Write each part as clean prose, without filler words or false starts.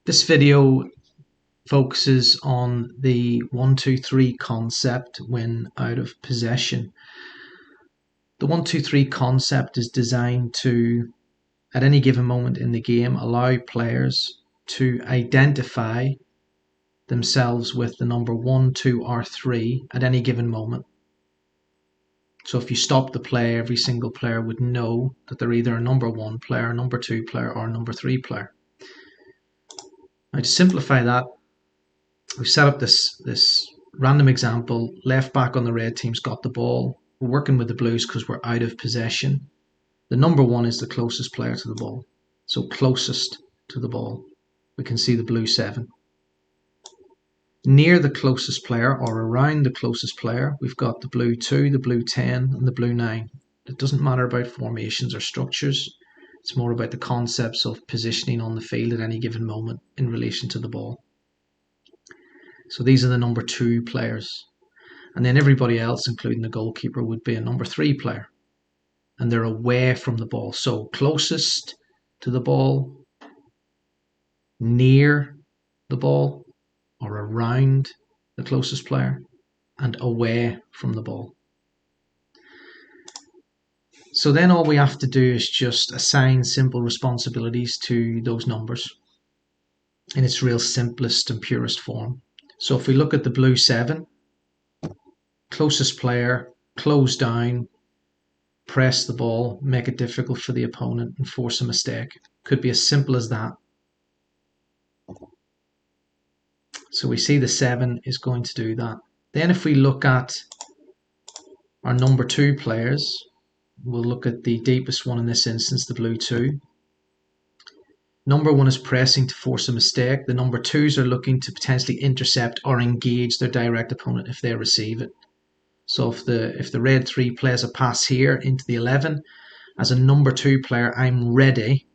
This video focuses on the 1-2-3 concept when out of possession. The 1-2-3 concept is designed to, at any given moment in the game, allow players to identify themselves with the number 1, 2 or 3 at any given moment. So if you stop the play, every single player would know that they're either a number 1 player, a number 2 player or a number 3 player. Now to simplify that, we've set up this random example. Left back on the red team's got the ball. We're working with the blues because we're out of possession. The number 1 is the closest player to the ball. So closest to the ball. We can see the blue 7. Near the closest player or around the closest player, we've got the blue 2, the blue 10 and the blue 9. It doesn't matter about formations or structures. It's more about the concepts of positioning on the field at any given moment in relation to the ball. So these are the number 2 players. And then everybody else, including the goalkeeper, would be a number 3 player. And they're away from the ball. So closest to the ball, near the ball, or around the closest player, and away from the ball. So then all we have to do is just assign simple responsibilities to those numbers in its real simplest and purest form. So if we look at the blue 7, closest player, close down, press the ball, make it difficult for the opponent and force a mistake. Could be as simple as that. So we see the 7 is going to do that. Then if we look at our number 2 players, we'll look at the deepest one in this instance, the blue 2. Number 1 is pressing to force a mistake. The number 2s are looking to potentially intercept or engage their direct opponent if they receive it. So if the red 3 plays a pass here into the 11, as a number 2 player, I'm ready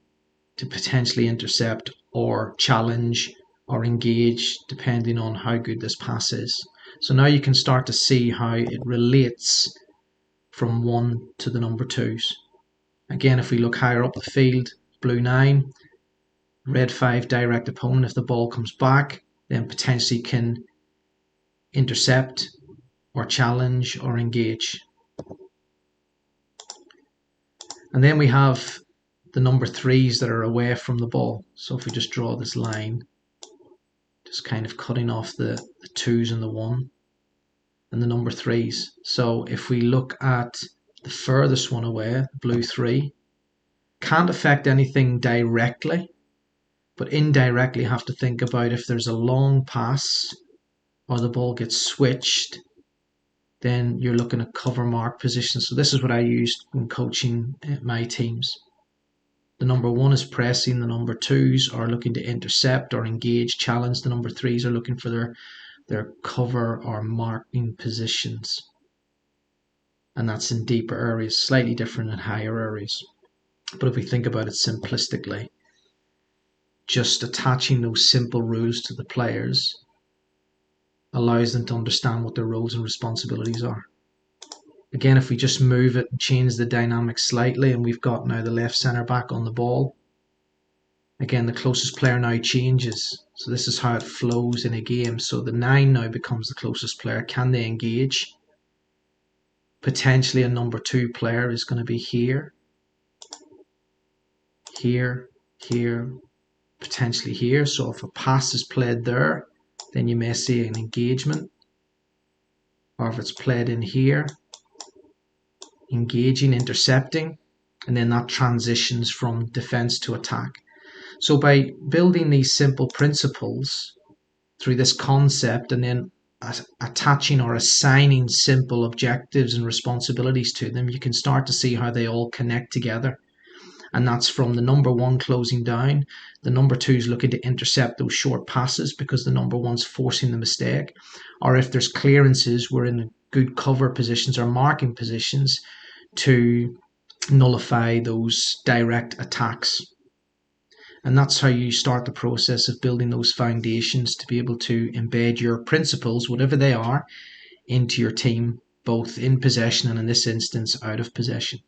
to potentially intercept or challenge or engage depending on how good this pass is. So now you can start to see how it relates from 1 to the number 2s. Again, if we look higher up the field, blue 9, red 5 direct opponent, if the ball comes back, then potentially can intercept or challenge or engage. And then we have the number 3s that are away from the ball. So if we just draw this line, just kind of cutting off the 2s and the 1 and the number 3s. So if we look at the furthest one away, blue 3, can't affect anything directly, but indirectly have to think about if there's a long pass or the ball gets switched, then you're looking at cover mark position. So this is what I used when coaching my teams. The number 1 is pressing, the number 2s are looking to intercept or engage, challenge. The number 3s are looking for their cover or marking positions. And that's in deeper areas, slightly different in higher areas. But if we think about it simplistically, just attaching those simple rules to the players allows them to understand what their roles and responsibilities are. Again, if we just move it and change the dynamics slightly, and we've got now the left centre back on the ball, again the closest player now changes. So this is how it flows in a game. So the 9 now becomes the closest player. Can they engage? Potentially a number 2 player is going to be here, here, here, potentially here. So if a pass is played there, then you may see an engagement. Or if it's played in here, engaging, intercepting, and then that transitions from defense to attack. So by building these simple principles through this concept and then attaching or assigning simple objectives and responsibilities to them, you can start to see how they all connect together. And that's from the number 1 closing down, the number 2 is looking to intercept those short passes because the number 1's forcing the mistake. Or if there's clearances, we're in good cover positions or marking positions to nullify those direct attacks. And that's how you start the process of building those foundations to be able to embed your principles, whatever they are, into your team, both in possession and in this instance out of possession.